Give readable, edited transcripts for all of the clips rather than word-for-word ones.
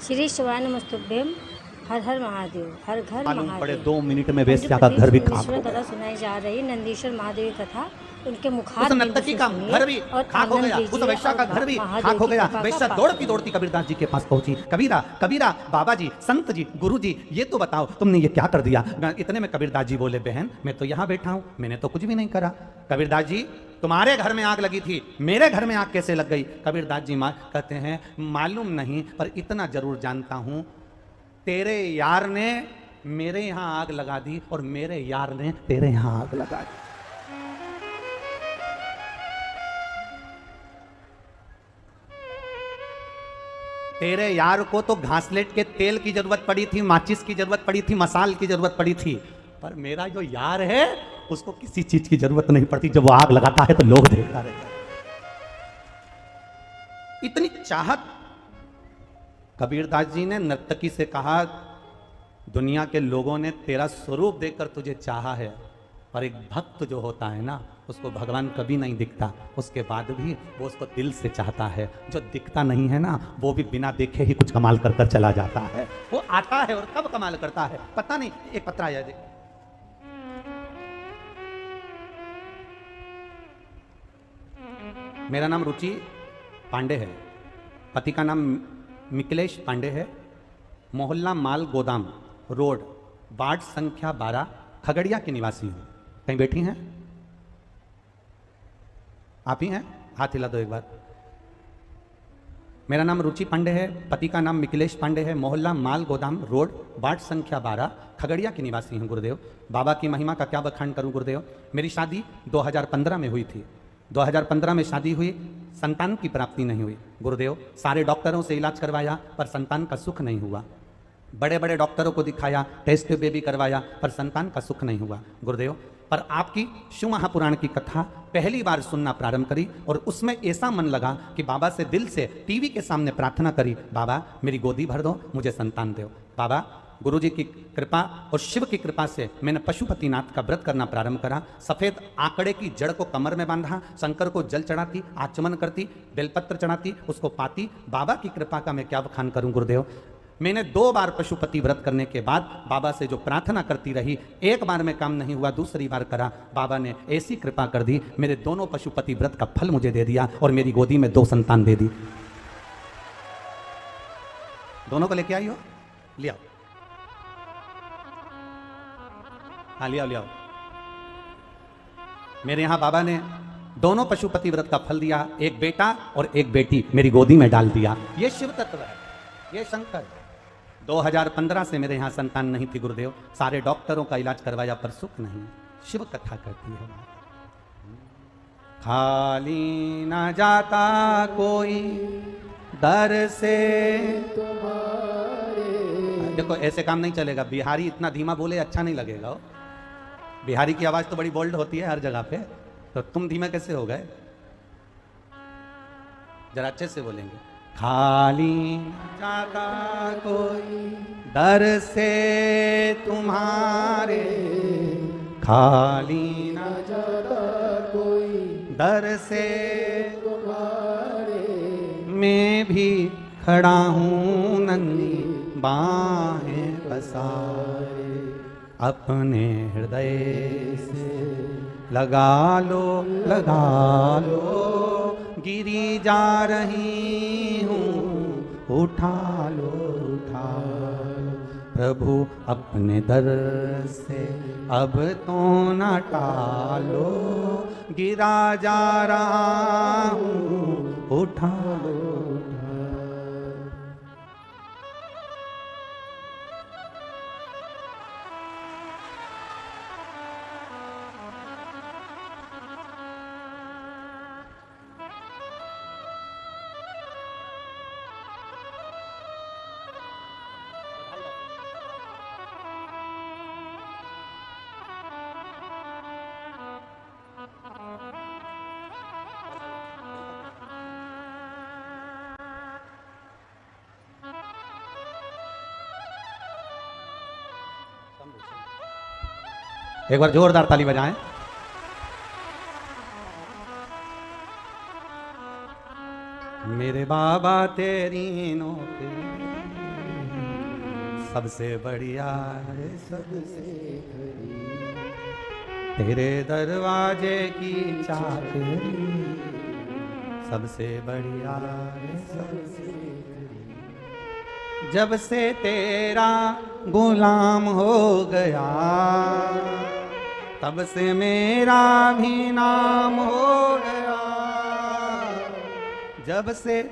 श्री शिवाय नमस्तुभ्यम। हर हर महादेव, हर घर मालूम पड़े महादेव। 2 मिनट में वेश्या का घर भी खाक हो कथा गया। सुनाई जा रही नंदीश्वर महादेव की कथा। उनके उस मुखार नर्तकी का घर भी खाक हो गया, उस वैश्या का घर भी खाक हो गया। वैश्या दौड़ती दौड़ती कबीरदास जी के पास पहुंची। कबीरा कबीरा, बाबा जी, संत जी, गुरु जी, ये तो बताओ तुमने ये क्या कर दिया। इतने में कबीरदास जी बोले, बहन मैं तो यहाँ बैठा हूँ, मैंने तो कुछ भी नहीं करा। कबीरदास जी, तुम्हारे घर में आग लगी थी, मेरे घर में आग कैसे लग गई। कबीरदास जी कहते हैं, मालूम नहीं पर इतना जरूर जानता हूं, तेरे यार ने मेरे यहां आग लगा दी और मेरे यार ने तेरे यहां आग लगा दी। तेरे यार को तो घासलेट के तेल की जरूरत पड़ी थी, माचिस की जरूरत पड़ी थी, मसाल की जरूरत पड़ी थी, पर मेरा जो यार है उसको किसी चीज की जरूरत नहीं पड़ती। जब वो आग लगाता है तो लोग देखता रहता है। इतनी चाहत। कबीरदास जी ने नर्तकी से कहा, दुनिया के लोगों ने तेरा स्वरूप देखकर तुझे चाहा है, पर एक भक्त जो होता है ना, उसको भगवान कभी नहीं दिखता, उसके बाद भी वो उसको दिल से चाहता है। जो दिखता नहीं है ना, वो भी बिना देखे ही कुछ कमाल कर कर चला जाता है। वो आता है और कब कमाल करता है पता नहीं। एक पत्र आया जी, मेरा नाम रुचि पांडे है, पति का नाम मिकलेश पांडे है, मोहल्ला माल गोदाम रोड, वार्ड संख्या 12, खगड़िया की निवासी हूं। कहीं बैठी हैं आप ही हैं? हाथ हिला दो एक बार। मेरा नाम रुचि पांडे है, पति का नाम मिकलेश पांडे है, मोहल्ला माल गोदाम रोड, वार्ड संख्या 12, खगड़िया की निवासी हूं गुरुदेव। बाबा की महिमा का क्या बखान करूं गुरुदेव। मेरी शादी 2015 में हुई थी। 2015 में शादी हुई, संतान की प्राप्ति नहीं हुई गुरुदेव। सारे डॉक्टरों से इलाज करवाया पर संतान का सुख नहीं हुआ। बड़े बड़े डॉक्टरों को दिखाया, टेस्ट बेबी करवाया, पर संतान का सुख नहीं हुआ गुरुदेव। पर आपकी शिव महापुराण की कथा पहली बार सुनना प्रारंभ करी और उसमें ऐसा मन लगा कि बाबा से दिल से टीवी के सामने प्रार्थना करी, बाबा मेरी गोदी भर दो, मुझे संतान दो। बाबा गुरुजी की कृपा और शिव की कृपा से मैंने पशुपतिनाथ का व्रत करना प्रारंभ करा। सफेद आंकड़े की जड़ को कमर में बांधा, शंकर को जल चढ़ाती, आचमन करती, बेलपत्र चढ़ाती, उसको पाती। बाबा की कृपा का मैं क्या बखान करूं गुरुदेव। मैंने 2 बार पशुपति व्रत करने के बाद बाबा से जो प्रार्थना करती रही, एक बार में काम नहीं हुआ, दूसरी बार करा, बाबा ने ऐसी कृपा कर दी, मेरे दोनों पशुपति व्रत का फल मुझे दे दिया और मेरी गोदी में 2 संतान दे दी। दोनों को लेके आई हो, लिया, हाँ लिया लिया। मेरे यहां बाबा ने दोनों पशुपति व्रत का फल दिया, एक बेटा और एक बेटी मेरी गोदी में डाल दिया। ये शिव तत्व है, ये शंकर। 2015 से मेरे यहां संतान नहीं थी गुरुदेव, सारे डॉक्टरों का इलाज करवाया पर सुख नहीं। शिव कथा कहती है, खाली ना जाता कोई दर से। देखो ऐसे काम नहीं चलेगा, बिहारी इतना धीमा बोले अच्छा नहीं लगेगा। बिहारी की आवाज तो बड़ी बोल्ड होती है हर जगह पे, तो तुम धीमे कैसे हो गए। जरा अच्छे से बोलेंगे, खाली जाता कोई दर से तुम्हारे, खाली ना जाता कोई दर से तुम्हारे, मैं भी खड़ा हूँ नंगी बाहें पसारे, अपने हृदय से लगा लो गिरी जा रही हूँ, उठा लो प्रभु अपने दर से, अब तो न टालो, गिरा जा रहा हूँ, उठा लो। एक बार जोरदार ताली बजाएं। मेरे बाबा तेरी नौकरी सबसे बढ़िया है सबसे तेरे दरवाजे की चाकरी, सबसे बढ़िया है सबसे। जब से तेरा गुलाम हो गया, तब से मेरा भी नाम हो गया। जब से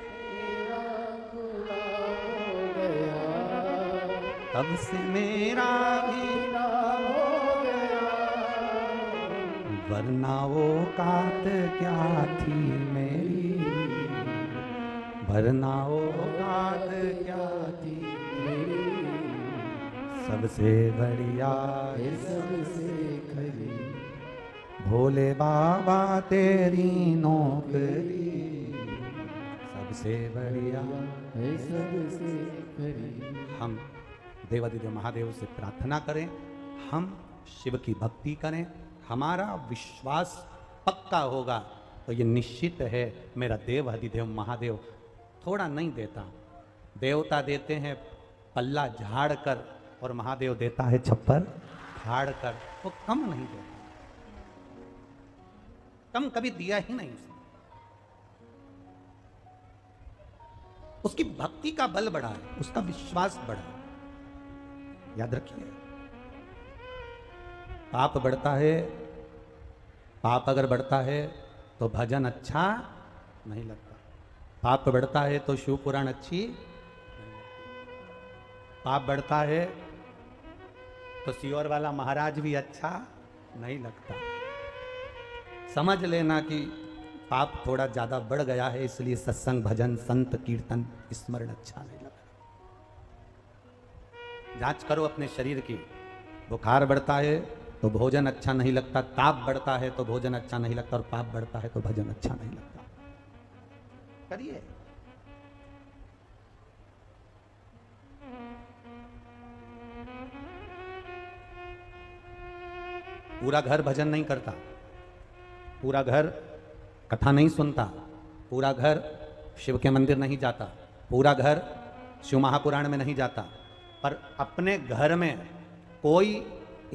तब से मेरा भी नाम हो गया, वरना वो कात क्या थी मेरी, वरना वो कात क्या थी मेरी। सबसे बढ़िया है सबसे खरी, भोले बाबा तेरी नौकरी, सबसे बढ़िया है सबसे खरी। हम देवादिदेव महादेव से प्रार्थना करें, हम शिव की भक्ति करें, हमारा विश्वास पक्का होगा तो ये निश्चित है मेरा देव अधिदेव महादेव थोड़ा नहीं देता। देवता देते हैं पल्ला झाड़ कर और महादेव देता है छप्पर फाड़ कर। वो कम नहीं देता, कम कभी दिया ही नहीं उसने। उसकी भक्ति का बल बढ़ा है, उसका विश्वास बढ़ा है। याद रखिए, पाप बढ़ता है, पाप अगर बढ़ता है तो भजन अच्छा नहीं लगता। पाप बढ़ता है तो शिव पुराण अच्छी नहीं लगती। पाप बढ़ता है तो सियोर वाला महाराज भी अच्छा नहीं लगता। समझ लेना कि पाप थोड़ा ज्यादा बढ़ गया है, इसलिए सत्संग भजन संत कीर्तन स्मरण अच्छा नहीं लगता। जांच करो अपने शरीर की। बुखार बढ़ता है तो भोजन अच्छा नहीं लगता, ताप बढ़ता है तो भोजन अच्छा नहीं लगता, और पाप बढ़ता है तो भजन अच्छा नहीं लगता। करिए। पूरा घर भजन नहीं करता, पूरा घर कथा नहीं सुनता, पूरा घर शिव के मंदिर नहीं जाता, पूरा घर शिव महापुराण में नहीं जाता, पर अपने घर में कोई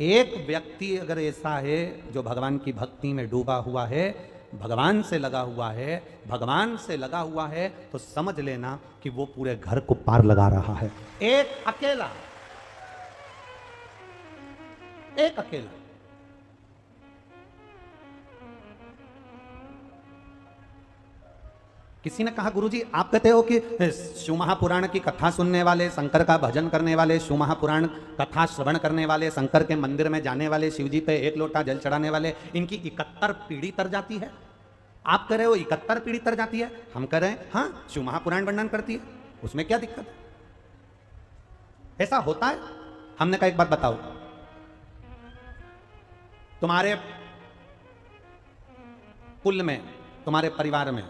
एक व्यक्ति अगर ऐसा है जो भगवान की भक्ति में डूबा हुआ है, भगवान से लगा हुआ है, भगवान से लगा हुआ है, तो समझ लेना कि वो पूरे घर को पार लगा रहा है। एक अकेला, एक अकेला। किसी ने कहा गुरुजी आप कहते हो कि शिव महापुराण की कथा सुनने वाले, शंकर का भजन करने वाले, शिव महापुराण कथा श्रवण करने वाले, शंकर के मंदिर में जाने वाले, शिव जी पे एक लोटा जल चढ़ाने वाले, इनकी 71 पीढ़ी तर जाती है। आप कह रहे हो 71 पीढ़ी तर जाती है, हम कह रहे हैं हाँ शिव महापुराण वर्णन करती है, उसमें क्या दिक्कत है? ऐसा होता है? हमने कहा एक बात बताओ, तुम्हारे कुल में, तुम्हारे परिवार में,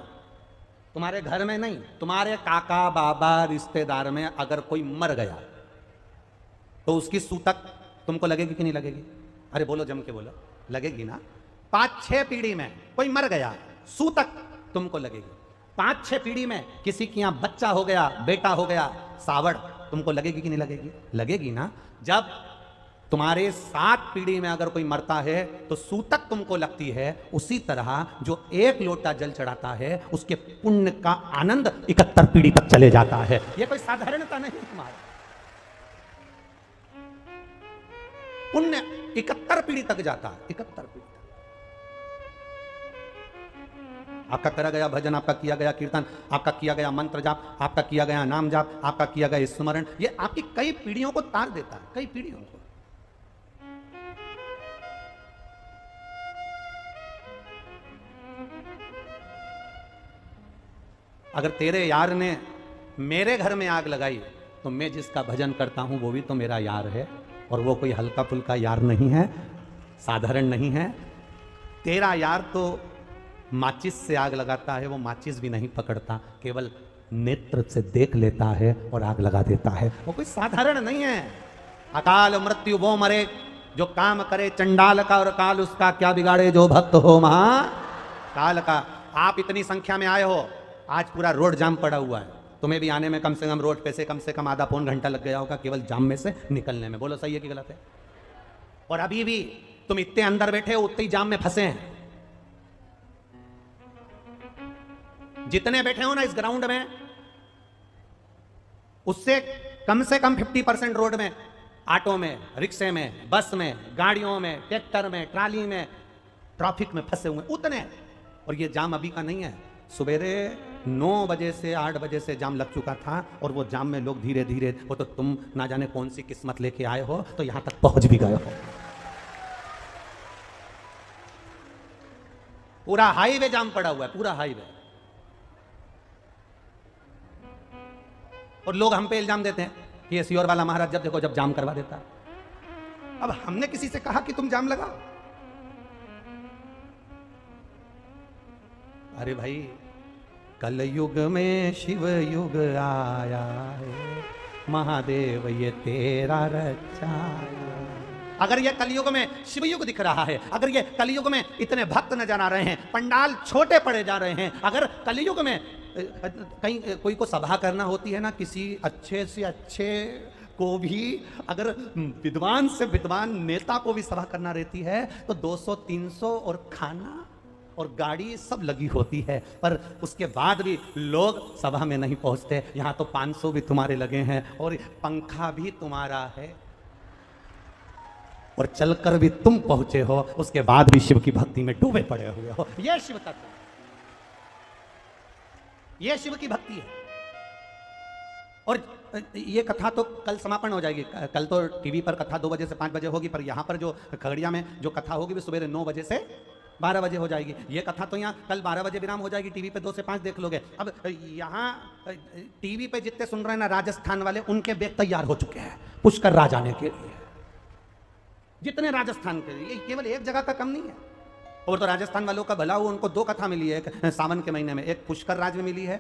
तुम्हारे घर में नहीं, तुम्हारे काका बाबा रिश्तेदार में अगर कोई मर गया तो उसकी सूतक तुमको लगेगी कि नहीं लगेगी? अरे बोलो, जम के बोलो, लगेगी ना। 5-6 पीढ़ी में कोई मर गया, सूतक तुमको लगेगी। 5-6 पीढ़ी में किसी के यहां बच्चा हो गया, बेटा हो गया, सावड़, तुमको लगेगी कि नहीं लगेगी? लगेगी ना। जब तुम्हारे 7 पीढ़ी में अगर कोई मरता है तो सूतक तुमको लगती है, उसी तरह जो एक लोटा जल चढ़ाता है उसके पुण्य का आनंद 71 पीढ़ी तक चले जाता है। यह कोई साधारणता नहीं तुम्हारा। पुण्य 71 पीढ़ी तक जाता है, 71 पीढ़ी तक। आपका करा गया भजन, आपका किया गया कीर्तन, आपका किया गया मंत्र जाप, आपका किया गया नाम जाप, आपका किया गया स्मरण, ये आपकी कई पीढ़ियों को तार देता है, कई पीढ़ियों को। अगर तेरे यार ने मेरे घर में आग लगाई तो मैं जिसका भजन करता हूं वो भी तो मेरा यार है, और वो कोई हल्का फुल्का यार नहीं है, साधारण नहीं है। तेरा यार तो माचिस से आग लगाता है, वो माचिस भी नहीं पकड़ता, केवल नेत्र से देख लेता है और आग लगा देता है, वो कोई साधारण नहीं है। अकाल मृत्यु वो मरे जो काम करे चंडाल का, और काल उसका क्या बिगाड़े जो भक्त हो महा काल का। आप इतनी संख्या में आए हो, आज पूरा रोड जाम पड़ा हुआ है, तुम्हें भी आने में कम से कम आधा पौन घंटा लग गया होगा केवल जाम में से निकलने में। बोलो सही है कि गलत है? और अभी भी तुम इतने अंदर बैठे हो, उतने ही जाम में फंसे हैं। जितने बैठे हो ना इस ग्राउंड में, उससे कम से कम 50% रोड में, ऑटो में, रिक्शे में, बस में, गाड़ियों में, ट्रैक्टर में, ट्राली में, ट्रैफिक में फंसे हुए उतने। और ये जाम अभी का नहीं है, सवेरे 9 बजे से 8 बजे से जाम लग चुका था। और वो जाम में लोग धीरे धीरे, वो तो तुम ना जाने कौन सी किस्मत लेके आए हो तो यहां तक पहुंच भी गए हो। पूरा हाईवे जाम पड़ा हुआ है, पूरा हाईवे। और लोग हम पे इल्जाम देते हैं कि ये सीहोर वाला महाराज जब देखो जब जाम करवा देता है। अब हमने किसी से कहा कि तुम जाम लगाओ? अरे भाई, कलयुग में शिव युग आया है, महादेव ये तेरा रचाया। अगर ये कलयुग में शिवयुग दिख रहा है, अगर ये कलयुग में इतने भक्त नजर आ रहे हैं, पंडाल छोटे पड़े जा रहे हैं, अगर कलयुग में कहीं कोई को सभा करना होती है ना, किसी अच्छे से अच्छे को भी, अगर विद्वान से विद्वान नेता को भी सभा करना रहती है तो 200-300 और खाना और गाड़ी सब लगी होती है, पर उसके बाद भी लोग सभा में नहीं पहुंचते। यहां तो 500 भी तुम्हारे लगे हैं और पंखा भी तुम्हारा है और चलकर भी तुम पहुंचे हो, उसके बाद भी शिव की भक्ति में डूबे पड़े हुए हो। यह शिव तत्व, यह शिव की भक्ति है। और ये कथा तो कल समापन हो जाएगी। कल तो टीवी पर कथा 2 बजे से 5 बजे होगी, पर यहां पर जो खगड़िया में जो कथा होगी वो सुबह 9 बजे से 12 बजे हो जाएगी। ये कथा तो यहाँ कल 12 बजे विराम हो जाएगी, टीवी पे 2 से 5 देख लोगे। अब यहाँ टीवी पे जितने सुन रहे हैं ना राजस्थान वाले, उनके बैग तैयार हो चुके हैं पुष्कर राज आने के लिए। जितने राजस्थान के लिए, केवल एक जगह का कम नहीं है। और तो राजस्थान वालों का भला हो, उनको 2 कथा मिली है एक सावन के महीने में। एक पुष्कर राज में मिली है,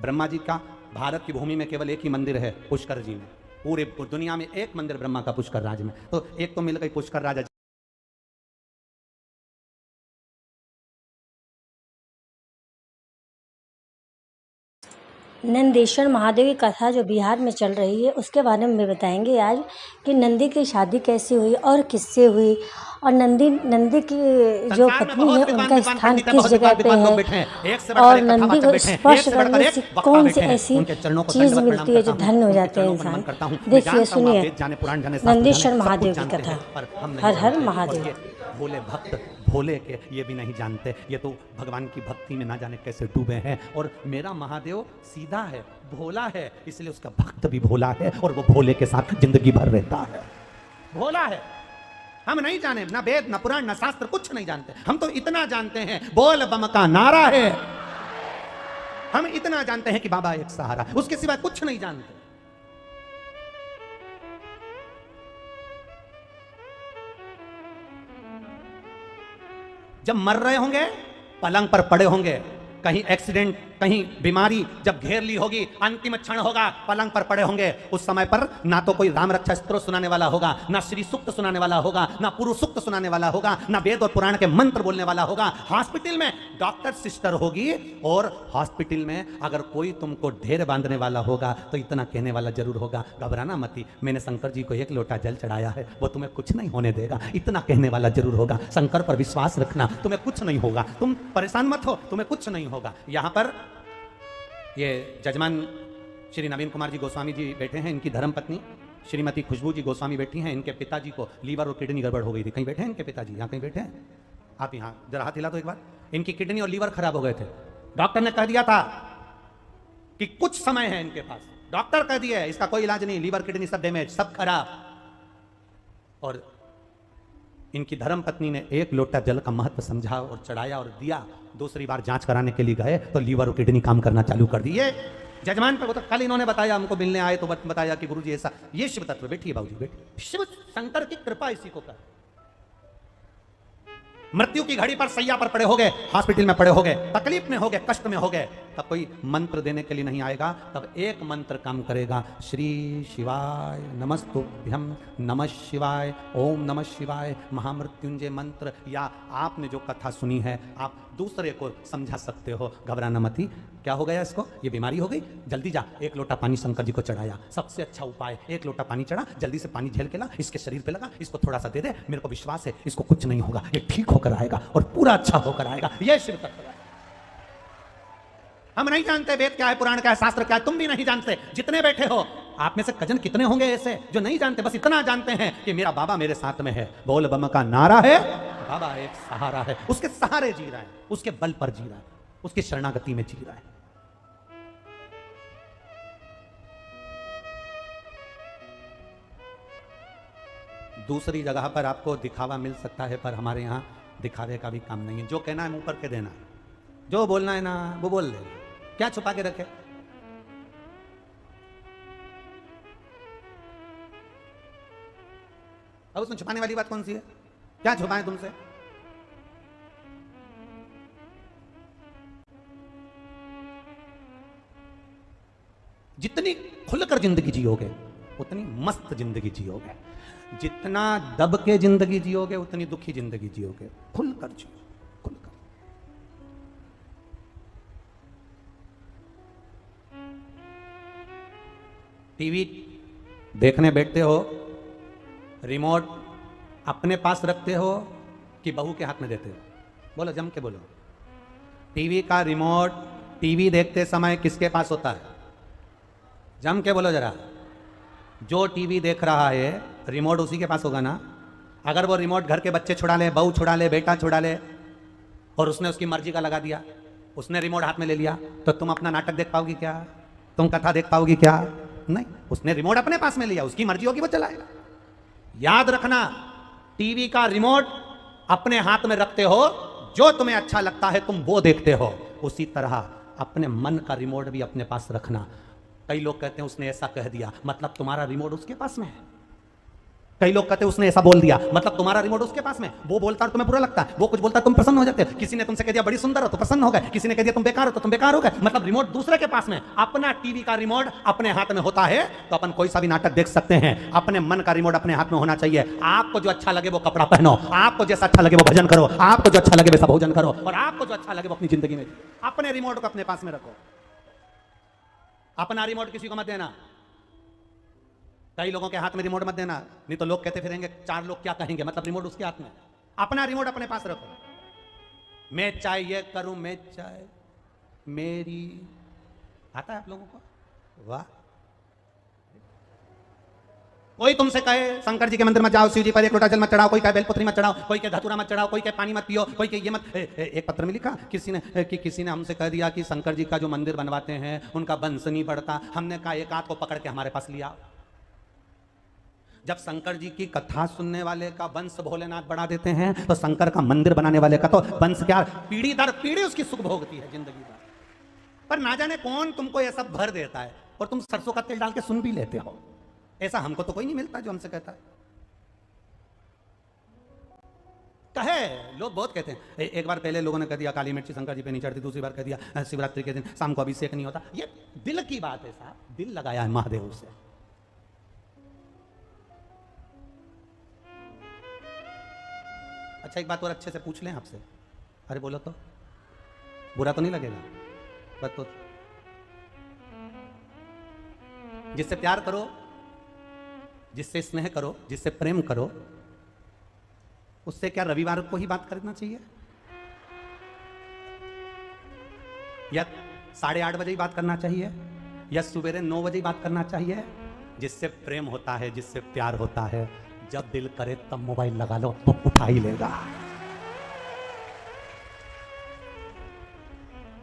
ब्रह्मा जी का, भारत की भूमि में केवल एक ही मंदिर है पुष्कर जी में, पूरे दुनिया में एक मंदिर ब्रह्मा का पुष्कर राज में। तो एक तो मिल गई पुष्कर राज। नंदेश्वर महादेव की कथा जो बिहार में चल रही है उसके बारे में बताएंगे आज कि नंदी की शादी कैसे हुई और किससे हुई, और नंदी की जो पत्नी है उनका स्थान किस जगह पे है, और नंदी को स्पर्श करने से कौन सी ऐसी चीज मिलती है जो धन्य हो जाते हैं इंसान। देखिए सुनिए नंदेश्वर महादेव की कथा। हर हर महादेव। भोले भक्त भोले के ये भी नहीं जानते, ये तो भगवान की भक्ति में ना जाने कैसे डूबे हैं। और मेरा महादेव सीधा है, भोला है, इसलिए उसका भक्त भी भोला है और वो भोले के साथ जिंदगी भर रहता है। भोला है। हम नहीं जाने, ना वेद ना पुराण ना शास्त्र कुछ नहीं जानते। हम तो इतना जानते हैं बोल बम का नारा है। हम इतना जानते हैं कि बाबा एक सहारा, उसके सिवा कुछ नहीं जानते। जब मर रहे होंगे, पलंग पर पड़े होंगे, कहीं एक्सीडेंट, कहीं बीमारी जब घेर ली होगी, अंतिम क्षण होगा, पलंग पर पड़े होंगे, उस समय पर ना तो कोई राम रक्षा स्तोत्र सुनाने वाला होगा, ना श्री सूक्त सुनाने वाला होगा, ना पुरुष सूक्त सुनाने वाला होगा, ना वेद और पुराण के मंत्र बोलने वाला होगा। हॉस्पिटल में डॉक्टर सिस्टर होगी, और हॉस्पिटल में अगर कोई तुमको ढेर बांधने वाला होगा तो इतना कहने वाला जरूर होगा, घबराना मती, मैंने शंकर जी को 1 लोटा जल चढ़ाया है, वो तुम्हें कुछ नहीं होने देगा। इतना कहने वाला जरूर होगा। शंकर पर विश्वास रखना, तुम्हें कुछ नहीं होगा, तुम परेशान मत हो, तुम्हें कुछ नहीं होगा। यहां पर ये जजमान श्री नवीन कुमार जी गोस्वामी जी बैठे हैं, इनकी धर्मपत्नी श्रीमती खुशबू जी गोस्वामी बैठी हैं। इनके पिताजी को लीवर और किडनी गड़बड़ हो गई थी। कहीं बैठे हैं इनके पिताजी? यहाँ कहीं बैठे हैं? आप यहाँ जरा हाथ हिला दो एक बार। इनकी किडनी और लीवर खराब हो गए थे। डॉक्टर ने कह दिया था कि कुछ समय है इनके पास। डॉक्टर कह दिया इसका कोई इलाज नहीं, लीवर किडनी सब डैमेज, सब खराब। और इनकी धर्मपत्नी ने 1 लोटा जल का महत्व समझा और चढ़ाया और दिया। दूसरी बार जांच कराने के लिए गए तो लीवर और किडनी काम करना चालू कर दिए। जजमान पे वो तो कल इन्होंने बताया, हमको मिलने आए तो बताया कि गुरुजी ऐसा, ये शिव तत्व। बैठिए बाबूजी, बैठिए। शिव शंकर की कृपा इसी को कर। मृत्यु की घड़ी पर सैया पर पड़े हो गए, हॉस्पिटल में पड़े हो गए, तकलीफ में हो गए, कष्ट में हो गए, तब कोई मंत्र देने के लिए नहीं आएगा। तब एक मंत्र काम करेगा, श्री शिवाय नमस्तुभ्यम, नमः शिवाय, ओम नमः शिवाय, महामृत्युंजय मंत्र। या आपने जो कथा सुनी है, आप दूसरे को समझा सकते हो। घबराना मत ही, क्या हो गया इसको, ये बीमारी हो गई, जल्दी जा एक लोटा पानी शंकर जी को चढ़ाया। सबसे अच्छा उपाय, एक लोटा पानी चढ़ा, जल्दी से पानी झेल के ला, इसके शरीर पे लगा, इसको थोड़ा सा दे दे, मेरे को विश्वास है इसको कुछ नहीं होगा, ये ठीक होकर आएगा और पूरा अच्छा होकर आएगा। ये शिव तत्व है। हम नहीं जानते वेद क्या है, पुराण क्या है, शास्त्र क्या है, तुम भी नहीं जानते। जितने बैठे हो आप में से कजन कितने होंगे ऐसे जो नहीं जानते, बस इतना जानते हैं कि मेरा बाबा मेरे साथ में है, बोल बम का नारा है, बाबा एक सहारा है, उसके सहारे जी रहा है, उसके बल पर जी रहा है, उसकी शरणागति में जी रहा है। दूसरी जगह पर आपको दिखावा मिल सकता है, पर हमारे यहां दिखावे का भी काम नहीं है। जो कहना है मुंह पर के देना, जो बोलना है ना वो बोल लेना, क्या छुपा के रखे। अब उसमें छुपाने वाली बात कौन सी है, क्या छुपाएं तुमसे। जितनी खुलकर जिंदगी जियोगे उतनी मस्त जिंदगी जियोगे, जितना दब के जिंदगी जियोगे उतनी दुखी जिंदगी जियोगे। खुलकर जियो, खुलकर। टीवी देखने बैठते हो, रिमोट अपने पास रखते हो कि बहू के हाथ में देते हो, बोलो जम के बोलो। टीवी का रिमोट टीवी देखते समय किसके पास होता है, जम के बोलो जरा। जो टीवी देख रहा है रिमोट उसी के पास होगा ना। अगर वो रिमोट घर के बच्चे छुड़ा ले, बहू छुड़ा ले, बेटा छुड़ा ले और उसने उसकी मर्जी का लगा दिया, उसने रिमोट हाथ में ले लिया, तो तुम अपना नाटक देख पाओगी क्या, तुम कथा देख पाओगी क्या, नहीं। उसने रिमोट अपने पास में लिया, उसकी मर्जी होगी वो चलाएगा। याद रखना, टीवी का रिमोट अपने हाथ में रखते हो, जो तुम्हें अच्छा लगता है तुम वो देखते हो। उसी तरह अपने मन का रिमोट भी अपने पास रखना। कई लोग कहते हैं उसने ऐसा कह दिया, मतलब तुम्हारा रिमोट उसके पास में है। कई लोग कहते हैं उसने ऐसा बोल दिया, मतलब तुम्हारा रिमोट उसके पास में। वो बोलता है तुम्हें बुरा लगता है, वो कुछ बोलता है तुम प्रसन्न हो जाते हो। किसी ने तुमसे कह दिया बड़ी सुंदर हो तो प्रसन्न हो गए, किसी ने कह दिया तुम बेकार हो तो तुम बेकार हो गए। मतलब रिमोट दूसरे के पास में। अपना टीवी का रिमोट अपने हाथ में होता है तो अपन कोई सा भी नाटक देख सकते हैं। अपने मन का रिमोट अपने हाथ में होना चाहिए। आपको जो अच्छा लगे वो कपड़ा पहनो, आपको जैसा अच्छा लगे वो भजन करो, आपको जो अच्छा लगे वैसा भोजन करो, और आपको जो अच्छा लगे वो अपनी जिंदगी में अपने रिमोट को अपने पास में रखो। अपना रिमोट किसी को मत देना, कई लोगों के हाथ में रिमोट मत देना, नहीं तो लोग कहते फिरेंगे चार लोग क्या कहेंगे, मतलब रिमोट उसके हाथ में। अपना रिमोट अपने पास रखो। मैं चाहे ये करूं, मैं चाहे मेरी, आता है आप लोगों को, वाह। कोई तुमसे कहे शंकर जी के मंदिर में जाओ, शिव जी पर एक लोटा जल मत चढ़ाओ, कोई कहे बेलपत्री मत चढ़ाओ, कोई कहे धतूरा मत चढ़ाओ, कोई कहे पानी मत पियो, कोई कहे ये मत। एक पत्र में लिखा किसी ने हमसे कह दिया कि शंकर जी का जो मंदिर बनवाते हैं उनका वंश नहीं बढ़ता। हमने कहा एक आध को पकड़ के हमारे पास लिया। जब शंकर जी की कथा सुनने वाले का वंश भोलेनाथ बढ़ा देते हैं तो शंकर का मंदिर बनाने वाले का तो वंश क्या पीढ़ी दर पीढ़ी उसकी सुख भोगती है जिंदगी भर। पर ना जाने कौन तुमको ये सब भर देता है और तुम सरसों का तेल डाल के सुन भी लेते हो। ऐसा हमको तो कोई नहीं मिलता जो हमसे कहता है। कहे लोग बहुत कहते हैं। एक बार पहले लोगों ने कह दिया काली मिर्ची शंकर जी पे नहीं चढ़ती, दूसरी बार कह दिया शिवरात्रि के दिन शाम को अभिषेक नहीं होता। ये दिल की बात है साहब, दिल लगाया है महादेव से। अच्छा एक बात और अच्छे से पूछ लें आपसे, अरे बोलो तो, बुरा तो नहीं लगेगा? बस तो जिससे प्यार करो, जिससे स्नेह करो, जिससे प्रेम करो, उससे क्या रविवार को ही बात करना चाहिए या 8:30 बजे ही बात करना चाहिए या सुबह 9 बजे ही बात करना चाहिए? जिससे प्रेम होता है, जिससे प्यार होता है, जब दिल करे तब मोबाइल लगा लो तो उठा ही लेगा।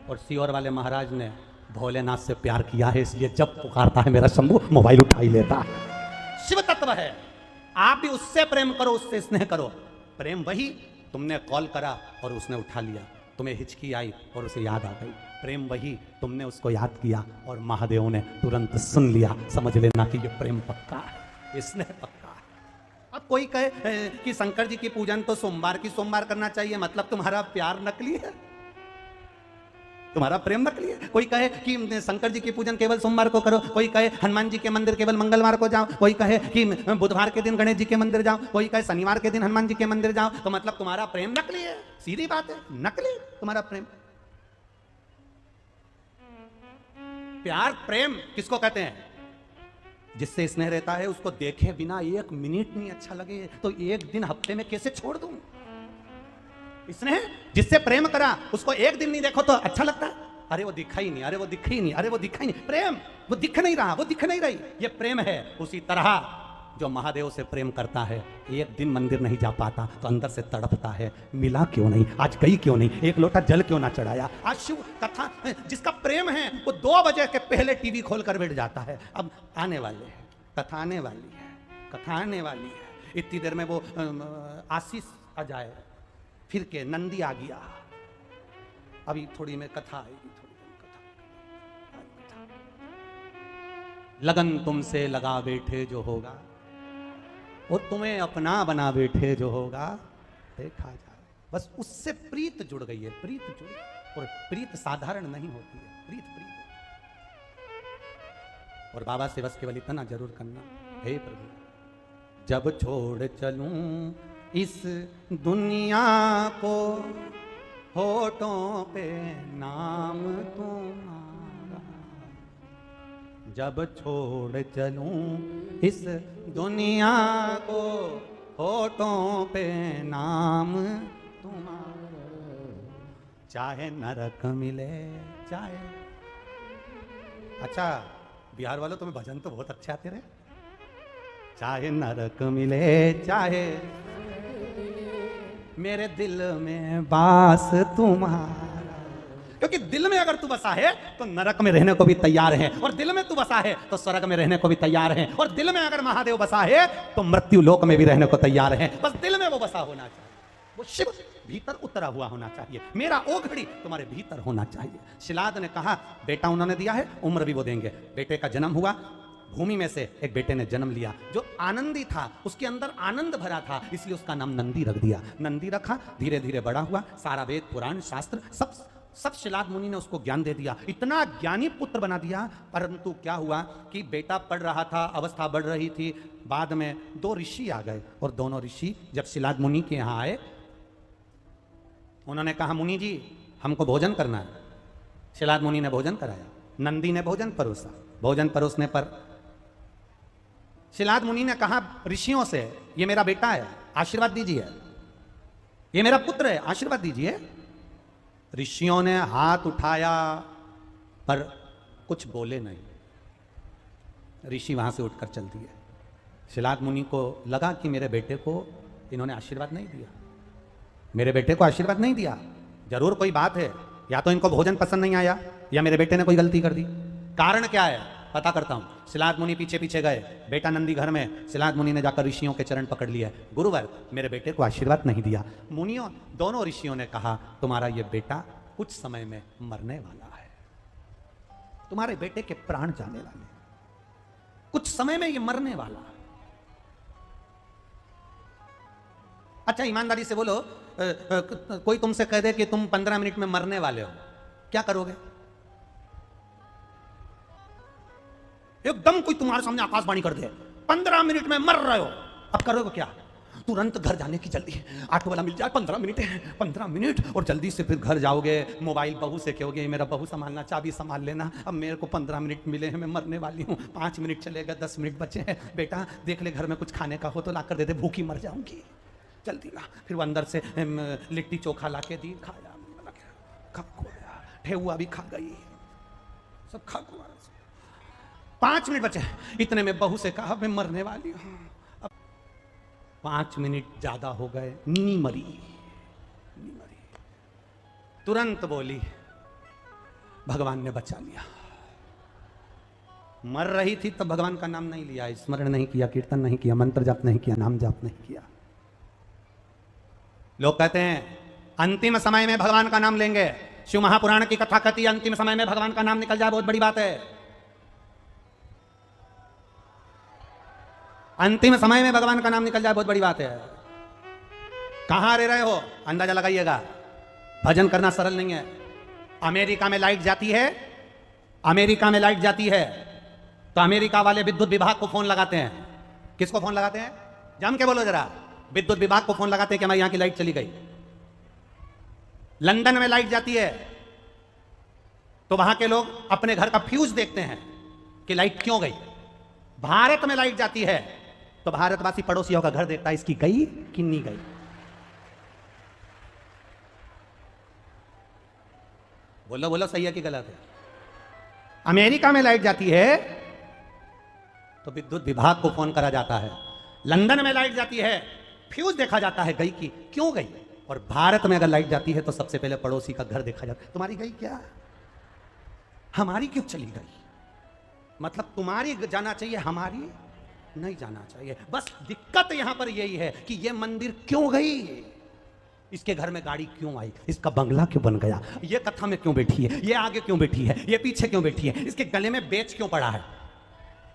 और सीहोर वाले महाराज ने भोलेनाथ से प्यार किया है, इसलिए जब पुकारता है मेरा शंभू मोबाइल उठा ही लेता है। शिव तत्व है। आप भी उससे प्रेम करो, उससे स्नेह करो। प्रेम वही, तुमने कॉल करा और उसने उठा लिया, तुम्हें हिचकी आई और उसे याद आ गई। प्रेम वही, तुमने उसको याद किया और महादेव ने तुरंत सुन लिया। समझ लेना कि ये प्रेम पक्का है, स्नेह पक्का। अब कोई कहे कि शंकर जी की पूजन तो सोमवार की सोमवार करना चाहिए, मतलब तुम्हारा प्यार नकली है। तुम्हारा प्रेम नकली है। कोई कहे कि शंकर जी की पूजन केवल सोमवार को करो, कोई कहे हनुमान जी के मंदिर केवल मंगलवार को जाओ, कोई कहे कि बुधवार के दिन गणेश जी के मंदिर जाओ, कोई कहे शनिवार के दिन हनुमान जी के मंदिर जाओ। तो मतलब तुम्हारा प्रेम नकली है, सीधी बात है, नकली तुम्हारा प्रेम। प्यार प्रेम किसको कहते हैं? जिससे स्नेह रहता है उसको देखे बिना एक मिनट नहीं अच्छा लगे तो एक दिन हफ्ते में कैसे छोड़ दूं? स्नेह जिससे प्रेम करा उसको एक दिन नहीं देखो तो अच्छा लगता है, अरे वो दिखा ही नहीं, अरे वो दिखा ही नहीं, अरे वो दिखा ही नहीं। प्रेम वो दिख नहीं रहा, वो दिख नहीं रही, ये प्रेम है। उसी तरह जो महादेव से प्रेम करता है एक दिन मंदिर नहीं जा पाता तो अंदर से तड़पता है, मिला क्यों नहीं, आज गई क्यों नहीं, एक लोटा जल क्यों ना चढ़ाया। आज शिव कथा जिसका प्रेम है वो 2 बजे के पहले टीवी खोल कर बैठ जाता है। अब आने वाले हैं, कथा आने वाली है, कथा आने वाली है। इतनी देर में वो आशीष आ जाए, फिर के नंदी आ गया, अभी थोड़ी में कथा आएगी, थोड़ी देर में कथा। लगन तुमसे लगा बैठे जो होगा और तुम्हें अपना बना बैठे जो होगा देखा जाए। बस उससे प्रीत जुड़ गई है, प्रीत जुड़ गई। और प्रीत साधारण नहीं होती है, प्रीत प्रीत। और बाबा से बस केवल इतना जरूर करना, हे प्रभु जब छोड़ चलूं इस दुनिया को, होठों पे नाम तुम्हारा। जब छोड़ चलूं इस दुनिया को, होठों पे नाम तुम्हारा। चाहे नरक मिले चाहे। अच्छा बिहार वालों तुम्हें भजन तो बहुत अच्छे आते रहे। चाहे नरक मिले चाहे मेरे दिल में बास तुम्हारा। क्योंकि दिल में अगर तू बसा है तो नरक में रहने को भी तैयार है, और दिल में तू बसा है तो स्वर्ग में रहने को भी तैयार है, और दिल में अगर महादेव बसा है तो मृत्यु लोक में भी रहने को तैयार है। बस दिल में वो बसा होना चाहिए, वो शिव भीतर उतरा हुआ होना चाहिए। मेरा ओघड़ी तुम्हारे भीतर होना चाहिए। शिलाद ने कहा बेटा उन्होंने दिया है, उम्र भी वो देंगे। बेटे का जन्म हुआ, भूमि में से एक बेटे ने जन्म लिया जो आनंदी था, उसके अंदर आनंद भरा था, इसलिए उसका नाम नंदी रख दिया। नंदी रखा, धीरे धीरे बड़ा हुआ, सारा वेद पुराण शास्त्र सब शिलाद मुनि ने उसको ज्ञान दे दिया, इतना ज्ञानी पुत्र बना दिया। परंतु क्या हुआ कि बेटा पढ़ रहा था, अवस्था बढ़ रही थी, बाद में 2 ऋषि आ गए, और दोनों ऋषि जब शिलाद मुनि के यहाँ आए, उन्होंने कहा मुनि जी हमको भोजन करना है। शिलाद मुनि ने भोजन कराया, नंदी ने भोजन परोसा। भोजन परोसने पर शिलाद मुनि ने कहा ऋषियों से ये मेरा बेटा है, आशीर्वाद दीजिए, ये मेरा पुत्र है, आशीर्वाद दीजिए। ऋषियों ने हाथ उठाया पर कुछ बोले नहीं। ऋषि वहां से उठकर चल दिए। शिलाद मुनि को लगा कि मेरे बेटे को इन्होंने आशीर्वाद नहीं दिया, मेरे बेटे को आशीर्वाद नहीं दिया, जरूर कोई बात है, या तो इनको भोजन पसंद नहीं आया या मेरे बेटे ने कोई गलती कर दी। कारण क्या है पता करता हूं। शिलाद मुनि पीछे पीछे गए, बेटा नंदी घर में। शिलाद मुनि ने जाकर ऋषियों के चरण पकड़ लिए, गुरुवर मेरे बेटे को आशीर्वाद नहीं दिया। मुनियों दोनों ऋषियों ने कहा तुम्हारा ये बेटा कुछ समय में मरने वाला है, तुम्हारे बेटे के प्राण जाने वाले, कुछ समय में ये मरने वाला। अच्छा ईमानदारी से बोलो, कोई तुमसे कह दे कि तुम 15 मिनट में मरने वाले हो, क्या करोगे? एकदम कोई तुम्हारे सामने आकाशवाणी कर दे 15 मिनट में मर रहे हो, अब करोगे क्या? तुरंत घर जाने की जल्दी, ऑटो वाला मिल जाए, 15 मिनट है, 15 मिनट, और जल्दी से फिर घर जाओगे, मोबाइल बहू से कहोगे मेरा बहू संभालना, चाबी संभाल लेना, अब मेरे को 15 मिनट मिले हैं, मैं मरने वाली हूँ, 5 मिनट चलेगा, 10 मिनट बचे हैं, बेटा देख ले घर में कुछ खाने का हो तो ला कर दे दे, भूखी मर जाऊंगी, जल्दी ला। फिर वो अंदर से लिट्टी चोखा ला के दी, खाया, ठेहुआ भी खा गई, सब खा गया। 5 मिनट बचे, इतने में बहू से कहा मैं मरने वाली हूं। अब 5 मिनट ज्यादा हो गए, नी मरी। तुरंत बोली भगवान ने बचा लिया। मर रही थी तब भगवान का नाम नहीं लिया, स्मरण नहीं किया, कीर्तन नहीं किया, मंत्र जाप नहीं किया, नाम जाप नहीं किया। लोग कहते हैं अंतिम समय में भगवान का नाम लेंगे। शिव महापुराण की कथा कहती है अंतिम समय में भगवान का नाम निकल जाए बहुत बड़ी बात है। अंतिम समय में भगवान का नाम निकल जाए बहुत बड़ी बात है। कहां रह रहे हो अंदाजा लगाइएगा। भजन करना सरल नहीं है। अमेरिका में लाइट जाती है, अमेरिका में लाइट जाती है तो अमेरिका वाले विद्युत विभाग को फोन लगाते हैं। किसको फोन लगाते हैं? जम के बोलो जरा। विद्युत विभाग को फोन लगाते हैं कि हमारे यहां की लाइट चली गई। लंदन में लाइट जाती है तो वहां के लोग अपने घर का फ्यूज देखते हैं कि लाइट क्यों गई। भारत में लाइट जाती है तो भारतवासी पड़ोसियों का घर देखता है, इसकी गई कि नहीं गई। बोलो बोलो, सही है कि गलत है? अमेरिका में लाइट जाती है तो विद्युत विभाग को फोन करा जाता है। लंदन में लाइट जाती है, फ्यूज देखा जाता है गई की क्यों गई। और भारत में अगर लाइट जाती है तो सबसे पहले पड़ोसी का घर देखा जाता है, तुम्हारी गई क्या, हमारी क्यों चली गई। मतलब तुम्हारी जाना चाहिए, हमारी नहीं जाना चाहिए। बस दिक्कत यहां पर यही है कि ये मंदिर क्यों गई, इसके घर में गाड़ी क्यों आई, इसका बंगला क्यों बन गया, ये कथा में क्यों बैठी है, ये आगे क्यों बैठी है, ये पीछे क्यों बैठी है, इसके गले में बेच क्यों पड़ा है।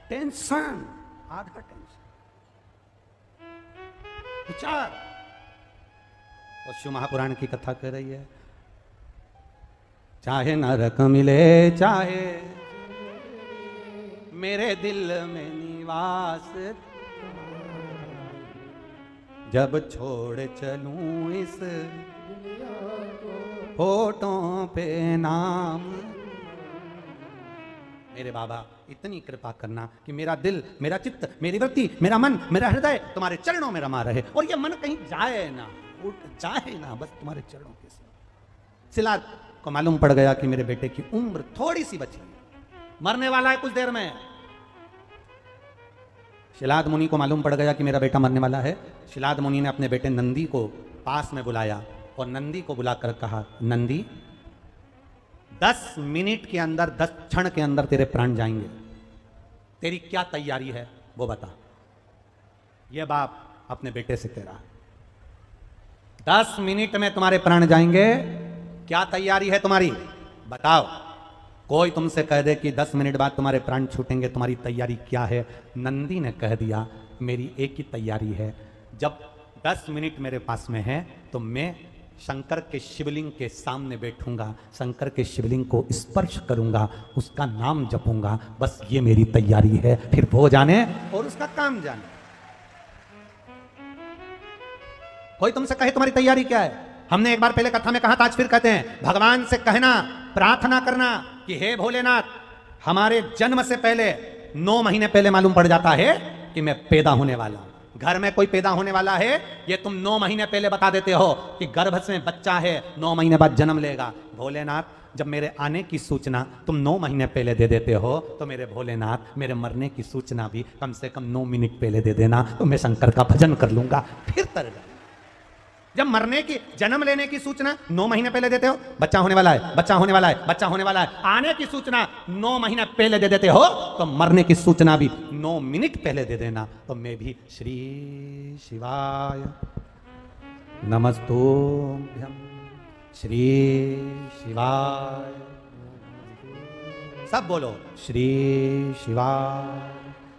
टेंशन, आधा टेंशन, विचार। और शिव महापुराण की कथा कर रही है, चाहे नरक मिले चाहे मेरे दिल में निवास, जब छोड़ चलूं इस होठों पे नाम। मेरे बाबा इतनी कृपा करना कि मेरा दिल, मेरा चित्त, मेरी वृत्ति, मेरा मन, मेरा हृदय तुम्हारे चरणों में रमा रहे और ये मन कहीं जाए ना, उठ जाए ना, बस तुम्हारे चरणों के साथ। सिलाद को मालूम पड़ गया कि मेरे बेटे की उम्र थोड़ी सी बची, मरने वाला है कुछ देर में। शिलाद मुनि को मालूम पड़ गया कि मेरा बेटा मरने वाला है। शिलाद मुनि ने अपने बेटे नंदी को पास में बुलाया और नंदी को बुलाकर कहा, नंदी 10 मिनट के अंदर, 10 क्षण के अंदर तेरे प्राण जाएंगे, तेरी क्या तैयारी है वो बता। यह बाप अपने बेटे से कह रहा है, 10 मिनट में तुम्हारे प्राण जाएंगे, क्या तैयारी है तुम्हारी बताओ। कोई तुमसे कह दे कि 10 मिनट बाद तुम्हारे प्राण छूटेंगे, तुम्हारी तैयारी क्या है। नंदी ने कह दिया, मेरी एक ही तैयारी है, जब 10 मिनट मेरे पास में है तो मैं शंकर के शिवलिंग के सामने बैठूंगा, शंकर के शिवलिंग को स्पर्श करूंगा, उसका नाम जपूंगा, बस ये मेरी तैयारी है। फिर वो जाने और उसका काम जाने। कोई तुमसे कहे तुम्हारी तैयारी क्या है, हमने एक बार पहले कथा में कहा था, आज फिर कहते हैं, भगवान से कहना, प्रार्थना करना कि हे भोलेनाथ, हमारे जन्म से पहले 9 महीने पहले मालूम पड़ जाता है कि मैं पैदा होने वाला हूं। घर में कोई पैदा होने वाला है, ये तुम 9 महीने पहले बता देते हो कि गर्भ से बच्चा है, 9 महीने बाद जन्म लेगा। भोलेनाथ, जब मेरे आने की सूचना तुम 9 महीने पहले दे देते हो तो मेरे भोलेनाथ, मेरे मरने की सूचना भी कम से कम 9 मिनट पहले दे देना, तो मैं शंकर का भजन कर लूंगा, फिर तर गए। जब मरने की, जन्म लेने की सूचना 9 महीने पहले देते हो, बच्चा होने वाला है, बच्चा होने वाला है, बच्चा होने वाला है, आने की सूचना 9 महीने पहले दे देते हो, तो मरने की सूचना भी 9 मिनट पहले दे देना, तो मैं भी श्री शिवाय नमस्तुभ्यं, श्री शिवाय, सब बोलो, श्री शिवाय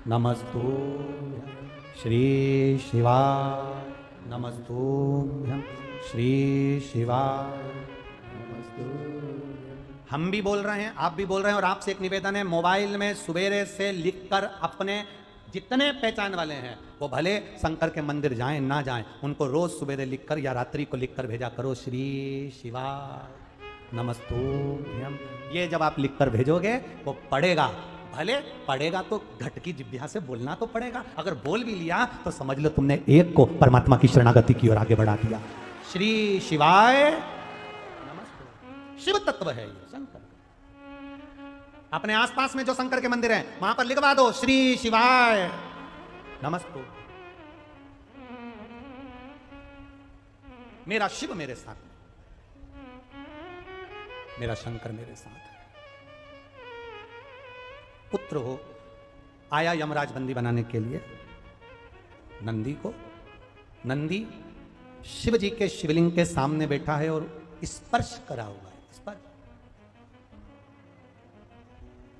नमस्तुभ्यं, श्री शिवाय नमस्तुभ्यं, श्री शिवाय नमस्तुभ्यं। हम भी बोल रहे हैं, आप भी बोल रहे हैं, और आपसे एक निवेदन है, मोबाइल में सवेरे से लिखकर अपने जितने पहचान वाले हैं वो भले शंकर के मंदिर जाएं ना जाएं, उनको रोज सवेरे लिखकर या रात्रि को लिखकर भेजा करो, श्री शिवाय नमस्तुभ्यं। ये जब आप लिखकर भेजोगे वो पढ़ेगा, भले पढ़ेगा तो घट की जिभ्या से बोलना तो पड़ेगा, अगर बोल भी लिया तो समझ लो तुमने एक को परमात्मा की शरणागति की ओर आगे बढ़ा दिया। श्री शिवाय नमस्ते। शिव तत्व है ये शंकर। अपने आसपास में जो शंकर के मंदिर हैं वहां पर लिखवा दो, श्री शिवाय नमस्ते। मेरा शिव मेरे साथ है, मेरा शंकर मेरे साथ है। पुत्र हो, आया यमराज बंदी बनाने के लिए नंदी को। नंदी शिव जी के शिवलिंग के सामने बैठा है और स्पर्श करा हुआ है। स्पर्श,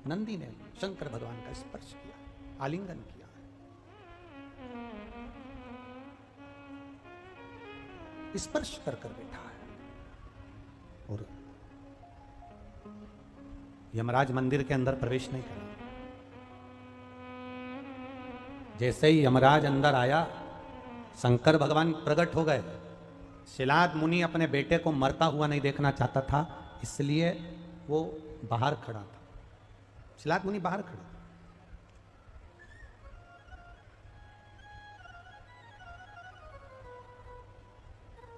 नंदी ने शंकर भगवान का स्पर्श किया, आलिंगन किया है, स्पर्श कर कर बैठा है। और यमराज मंदिर के अंदर प्रवेश नहीं करा। जैसे ही यमराज अंदर आया, शंकर भगवान प्रकट हो गए। शिलाद मुनि अपने बेटे को मरता हुआ नहीं देखना चाहता था, इसलिए वो बाहर खड़ा था। शिलाद मुनि बाहर खड़ा।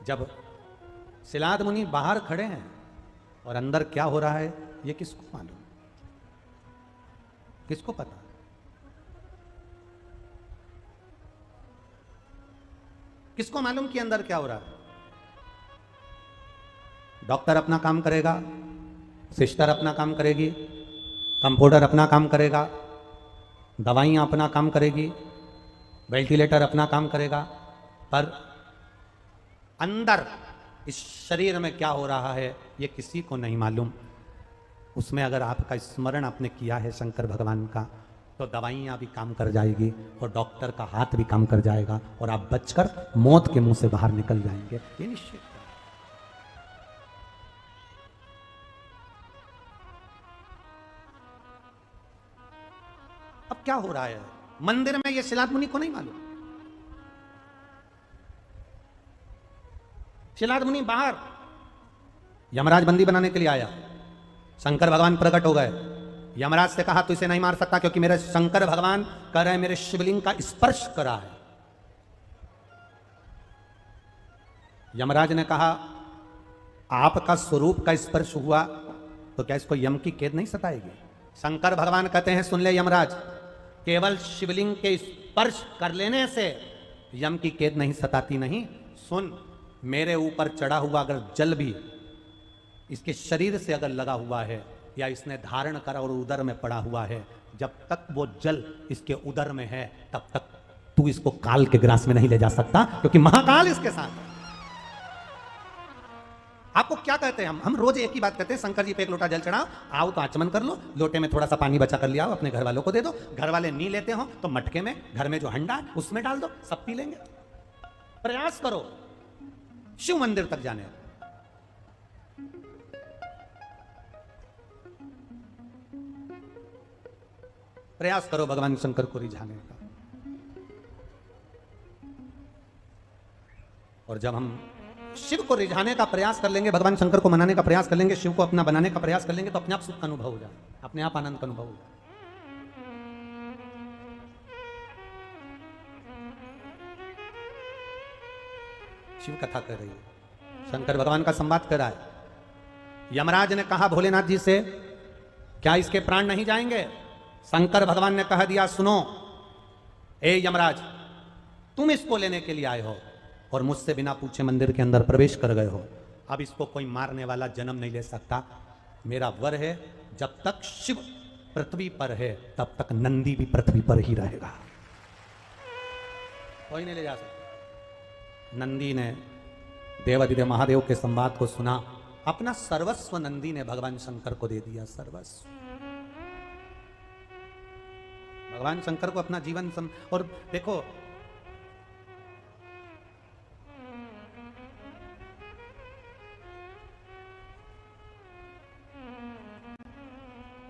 जब शिलाद मुनि बाहर खड़े हैं और अंदर क्या हो रहा है ये किसको मालूम, किसको पता? किसको मालूम कि अंदर क्या हो रहा है? डॉक्टर अपना काम करेगा, सिस्टर अपना काम करेगी, कंपाउंडर अपना काम करेगा, दवाइयाँ अपना काम करेगी, वेंटिलेटर अपना काम करेगा, पर अंदर इस शरीर में क्या हो रहा है ये किसी को नहीं मालूम। उसमें अगर आपका स्मरण आपने किया है शंकर भगवान का, तो दवाइयाँ भी काम कर जाएगी और डॉक्टर का हाथ भी काम कर जाएगा और आप बचकर मौत के मुंह से बाहर निकल जाएंगे, ये निश्चित है। अब क्या हो रहा है मंदिर में, ये शिलाद मुनि को नहीं मालूम। शिलाद मुनि बाहर, यमराज बंदी बनाने के लिए आया। शंकर भगवान प्रकट हो गए। यमराज से कहा तू इसे नहीं मार सकता, क्योंकि मेरे शंकर भगवान कह रहे हैं मेरे शिवलिंग का स्पर्श करा है। यमराज ने कहा आपका स्वरूप का स्पर्श हुआ तो क्या इसको यम की कैद नहीं सताएगी? शंकर भगवान कहते हैं सुन ले यमराज, केवल शिवलिंग के स्पर्श कर लेने से यम की कैद नहीं सताती। नहीं सुन, मेरे ऊपर चढ़ा हुआ अगर जल भी इसके शरीर से अगर लगा हुआ है या इसने धारण करा और उदर में पड़ा हुआ है, जब तक वो जल इसके उदर में है तब तक तू इसको काल के ग्रास में नहीं ले जा सकता, क्योंकि महाकाल इसके साथ है। आपको क्या कहते हैं हम रोज एक ही बात कहते हैं, शंकर जी पे एक लोटा जल चढ़ाओ, आओ तो आचमन कर लो, लोटे में थोड़ा सा पानी बचा कर ले आओ, अपने घर वालों को दे दो। घर वाले नहीं लेते हो तो मटके में घर में जो हंडा है उसमें डाल दो, सब पी लेंगे। प्रयास करो शिव मंदिर तक जाने का। प्रयास करो भगवान शंकर को रिझाने का। और जब हम शिव को रिझाने का प्रयास कर लेंगे, भगवान शंकर को मनाने का प्रयास कर लेंगे, शिव को अपना बनाने का प्रयास कर लेंगे, तो अपने आप सुख का अनुभव हो जाए, अपने आप आनंद का अनुभव हो जाए। शिव कथा कर रही है, शंकर भगवान का संवाद कर रहा है। यमराज ने कहा भोलेनाथ जी से क्या इसके प्राण नहीं जाएंगे? शंकर भगवान ने कह दिया सुनो ए यमराज, तुम इसको लेने के लिए आए हो और मुझसे बिना पूछे मंदिर के अंदर प्रवेश कर गए हो। अब इसको कोई मारने वाला जन्म नहीं ले सकता। मेरा वर है, जब तक शिव पृथ्वी पर है तब तक नंदी भी पृथ्वी पर ही रहेगा, कोई नहीं ले जा सकता। नंदी ने देवाधिदेव महादेव के संवाद को सुना, अपना सर्वस्व नंदी ने भगवान शंकर को दे दिया, सर्वस्व। भगवान शंकर को अपना जीवन और देखो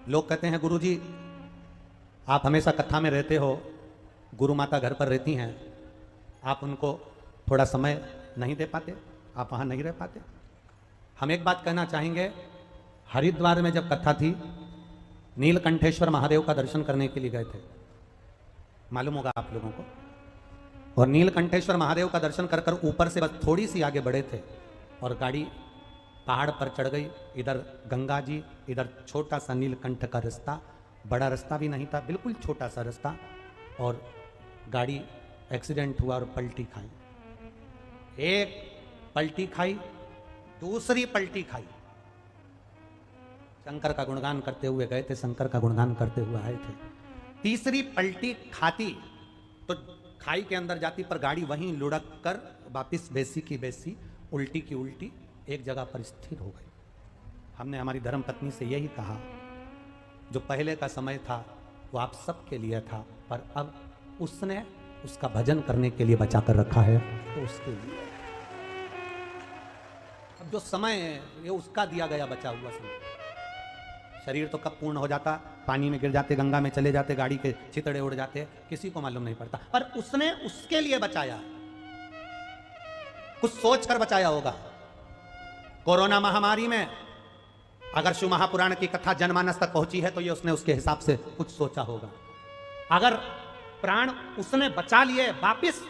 लोग कहते हैं गुरुजी आप हमेशा कथा में रहते हो, गुरु माता घर पर रहती हैं, आप उनको थोड़ा समय नहीं दे पाते, आप वहां नहीं रह पाते। हम एक बात कहना चाहेंगे, हरिद्वार में जब कथा थी, नीलकंठेश्वर महादेव का दर्शन करने के लिए गए थे, मालूम होगा आप लोगों को। और नीलकंठेश्वर महादेव का दर्शन कर कर ऊपर से बस थोड़ी सी आगे बढ़े थे और गाड़ी पहाड़ पर चढ़ गई। इधर गंगा जी, इधर छोटा सा नीलकंठ का रास्ता, बड़ा रास्ता भी नहीं था, बिल्कुल छोटा सा रास्ता, और गाड़ी एक्सीडेंट हुआ और पलटी खाई। एक पलटी खाई, दूसरी पलटी खाई। शंकर का गुणगान करते हुए गए थे, शंकर का गुणगान करते हुए आए थे। तीसरी पलटी खाती तो खाई के अंदर जाती, पर गाड़ी वहीं लुढ़क कर वापिस वैसी की वैसी, उल्टी की उल्टी एक जगह पर स्थिर हो गई। हमने हमारी धर्म पत्नी से यही कहा, जो पहले का समय था वो आप सबके लिए था, पर अब उसने उसका भजन करने के लिए बचा कर रखा है, तो उसके लिए अब जो समय है ये उसका दिया गया बचा हुआ समय। शरीर तो कब पूर्ण हो जाता, पानी में गिर जाते, गंगा में चले जाते, गाड़ी के चितड़े उड़ जाते, किसी को मालूम नहीं पड़ता। पर उसने उसके लिए बचाया, कुछ सोच कर बचाया होगा। कोरोना महामारी में अगर शिव महापुराण की कथा जनमानस तक पहुंची है तो ये उसने उसके हिसाब से कुछ सोचा होगा। अगर प्राण उसने बचा लिए, वापिस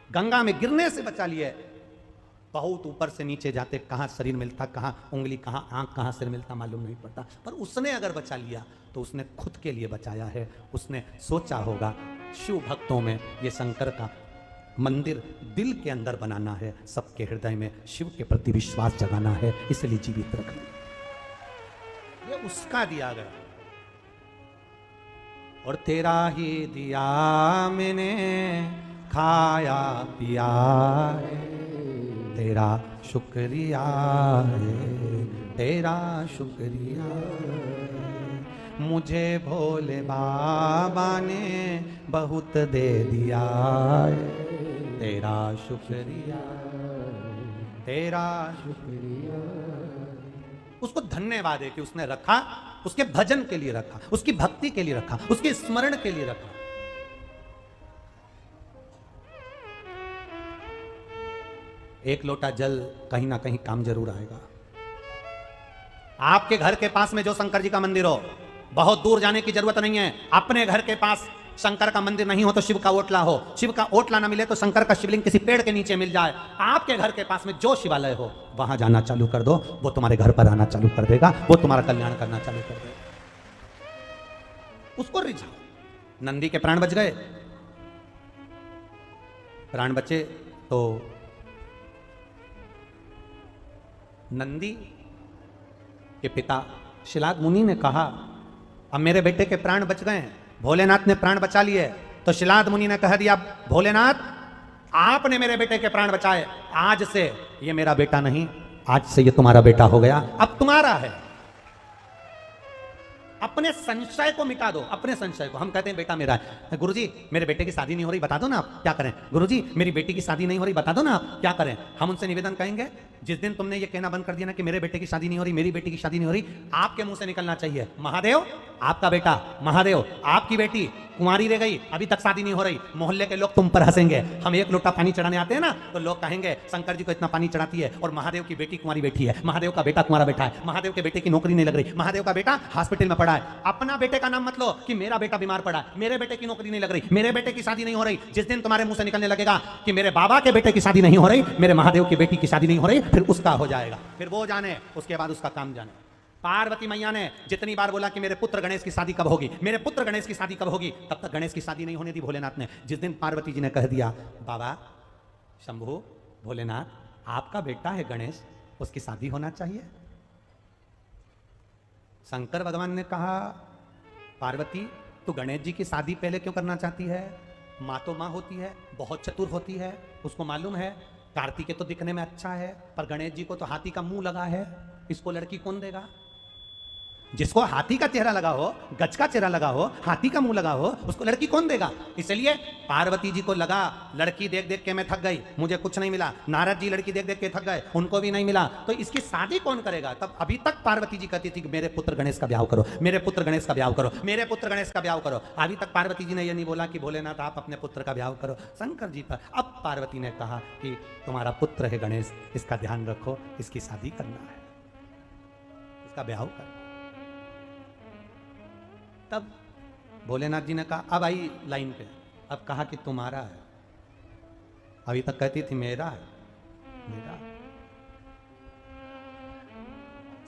गंगा में गिरने से बचा लिए, बहुत ऊपर से नीचे जाते, कहां शरीर मिलता, कहां उंगली, कहां आंख, कहां सिर मिलता, मालूम नहीं पड़ता। पर उसने अगर बचा लिया तो उसने खुद के लिए बचाया है। उसने सोचा होगा शिव भक्तों में ये शंकर का मंदिर दिल के अंदर बनाना है, सबके हृदय में शिव के प्रति विश्वास जगाना है, इसलिए जीवित रख लिया। ये उसका दिया गया और तेरा ही दिया मैंने खाया पिया है, तेरा शुक्रिया है, तेरा शुक्रिया है। मुझे भोले बाबा ने बहुत दे दिया है, तेरा शुक्रिया, तेरा शुक्रिया। उसको धन्यवाद है कि उसने रखा, उसके भजन के लिए रखा, उसकी भक्ति के लिए रखा, उसके स्मरण के लिए रखा। एक लोटा जल कहीं ना कहीं काम जरूर आएगा। आपके घर के पास में जो शंकर जी का मंदिर हो, बहुत दूर जाने की जरूरत नहीं है। अपने घर के पास शंकर का मंदिर नहीं हो तो शिव का ओटला हो, शिव का ओटला ना मिले तो शंकर का शिवलिंग किसी पेड़ के नीचे मिल जाए। आपके घर के पास में जो शिवालय हो वहां जाना चालू कर दो, वो तुम्हारे घर पर आना चालू कर देगा, वो तुम्हारा कल्याण करना चालू कर देगा। उसको रिझाओ। नंदी के प्राण बच गए, प्राण बचे तो नंदी के पिता शिलाद मुनि ने कहा, अब मेरे बेटे के प्राण बच गए हैं, भोलेनाथ ने प्राण बचा लिए। तो शिलाद मुनि ने कह दिया, भोलेनाथ आपने मेरे बेटे के प्राण बचाए, आज से ये मेरा बेटा नहीं, आज से ये तुम्हारा बेटा हो गया, अब तुम्हारा है। अपने संशय को मिटा दो, अपने संशय को। हम कहते हैं बेटा मेरा है, गुरुजी मेरे बेटे की शादी नहीं हो रही, बता दो ना आप क्या करें। गुरुजी मेरी बेटी की शादी नहीं हो रही, बता दो ना आप क्या करें। हम उनसे निवेदन कहेंगे, जिस दिन तुमने ये कहना बंद कर दिया ना कि मेरे बेटे की शादी नहीं हो रही, मेरी बेटी की शादी नहीं हो रही, आपके मुंह से निकलना चाहिए, महादेव आपका बेटा, महादेव आपकी बेटी कुंवारी रह गई, अभी तक शादी नहीं हो रही। मोहल्ले के लोग तुम पर हंसेंगे। हम एक लोटा पानी चढ़ाने आते हैं ना तो लोग कहेंगे शंकर जी को इतना पानी चढ़ाती है और महादेव की बेटी कुंवारी बैठी है, महादेव का बेटा कुंवारा बैठा है, महादेव के बेटे की नौकरी नहीं लग रही, महादेव का बेटा हॉस्पिटल में पड़ा है। अपना बेटे का नाम मत लो कि मेरा बेटा बीमार पड़ा है, मेरे बेटे की नौकरी नहीं लग रही, मेरे बेटे की शादी नहीं हो रही। जिस दिन तुम्हारे मुंह से निकलने लगेगा कि मेरे बाबा के बेटे की शादी नहीं हो रही, मेरे महादेव की बेटी की शादी नहीं हो रही, फिर उसका हो जाएगा, फिर वो जाने, उसके बाद उसका काम जाने। पार्वती मैया ने जितनी बार बोला कि मेरे पुत्र गणेश की शादी कब होगी, मेरे पुत्र गणेश की शादी कब होगी, तब तक गणेश की शादी नहीं होने दी भोलेनाथ ने। जिस दिन पार्वती जी ने कह दिया, बाबा शंभु भोलेनाथ आपका बेटा है गणेश, उसकी शादी होना चाहिए। शंकर भगवान ने कहा, पार्वती तू गणेश जी की शादी पहले क्यों करना चाहती है? माँ तो माँ होती है, बहुत चतुर होती है, उसको मालूम है कार्तिकेय तो दिखने में अच्छा है, पर गणेश जी को तो हाथी का मुंह लगा है, इसको लड़की कौन देगा? जिसको हाथी का चेहरा लगा हो, गज का चेहरा लगा हो, हाथी का मुंह लगा हो, उसको लड़की कौन देगा? इसलिए पार्वती जी को लगा, लड़की देख देख के मैं थक गई, मुझे कुछ नहीं मिला। नारद जी लड़की देख देख के थक गए, उनको भी नहीं मिला, तो इसकी शादी कौन करेगा? तब अभी तक पार्वती जी कहती थी कि मेरे पुत्र गणेश का ब्याह करो, मेरे पुत्र गणेश का ब्याह करो, मेरे पुत्र गणेश का ब्याह करो। अभी तक पार्वती जी ने यह नहीं बोला कि भोलेनाथ आप अपने पुत्र का ब्याह करो शंकर जी पर। अब पार्वती ने कहा कि तुम्हारा पुत्र है गणेश, इसका ध्यान रखो, इसकी शादी करना है, इसका ब्याह कर। तब भोलेनाथ जी ने कहा, अब आई लाइन पे, अब कहा कि तुम्हारा है। अभी तक कहती थी मेरा है, मेरा।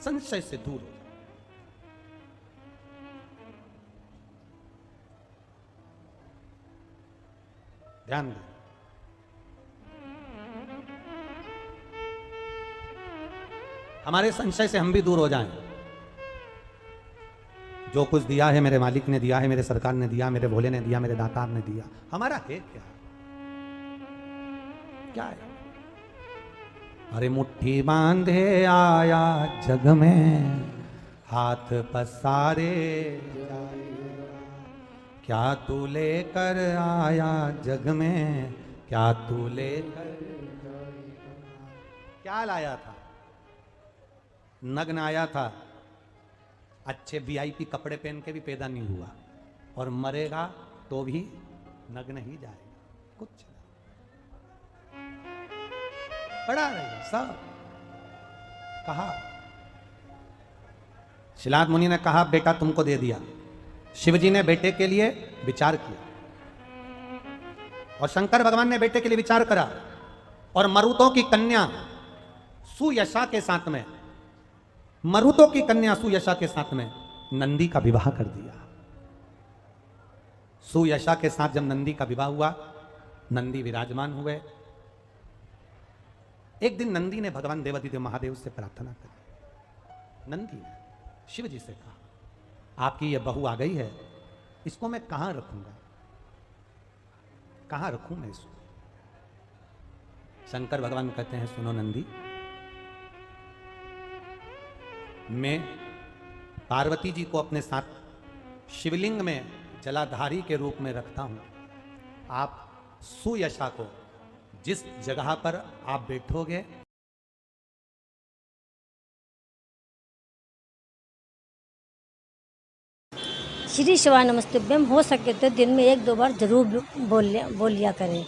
संशय से दूर हो जाओ। ध्यान दो। हमारे संशय से हम भी दूर हो जाएं। जो कुछ दिया है मेरे मालिक ने दिया है, मेरे सरकार ने दिया, मेरे भोले ने दिया, मेरे दातार ने दिया, हमारा है क्या? क्या है? अरे मुट्ठी बांधे आया जग में, हाथ पसारे क्या तू लेकर आया जग में, क्या तू लेकर, क्या लाया था? नग्न आया था, अच्छे वीआईपी कपड़े पहन के भी पैदा नहीं हुआ, और मरेगा तो भी नग्न ही जाएगा, कुछ नहीं। पड़ा रहेगा सब। कहा शिलाद मुनि ने कहा बेटा तुमको दे दिया। शिवजी ने बेटे के लिए विचार किया और शंकर भगवान ने बेटे के लिए विचार करा, और मरुतों की कन्या सुयशा के साथ में, मरुतों की कन्या सुयशा के साथ में नंदी का विवाह कर दिया। सुयशा के साथ जब नंदी का विवाह हुआ, नंदी विराजमान हुए। एक दिन नंदी ने भगवान देवादिदेव महादेव से प्रार्थना करी। नंदी ने शिव जी से कहा आपकी यह बहू आ गई है, इसको मैं कहां रखूंगा, कहां रखूं मैं इसको। शंकर भगवान कहते हैं सुनो नंदी, मैं पार्वती जी को अपने साथ शिवलिंग में जलाधारी के रूप में रखता हूं। आप सुयशा को जिस जगह पर आप बैठोगे, श्री शिवाय नमस्तुभ्यम। हो सके तो दिन में 1-2 बार जरूर बोल लिया करें।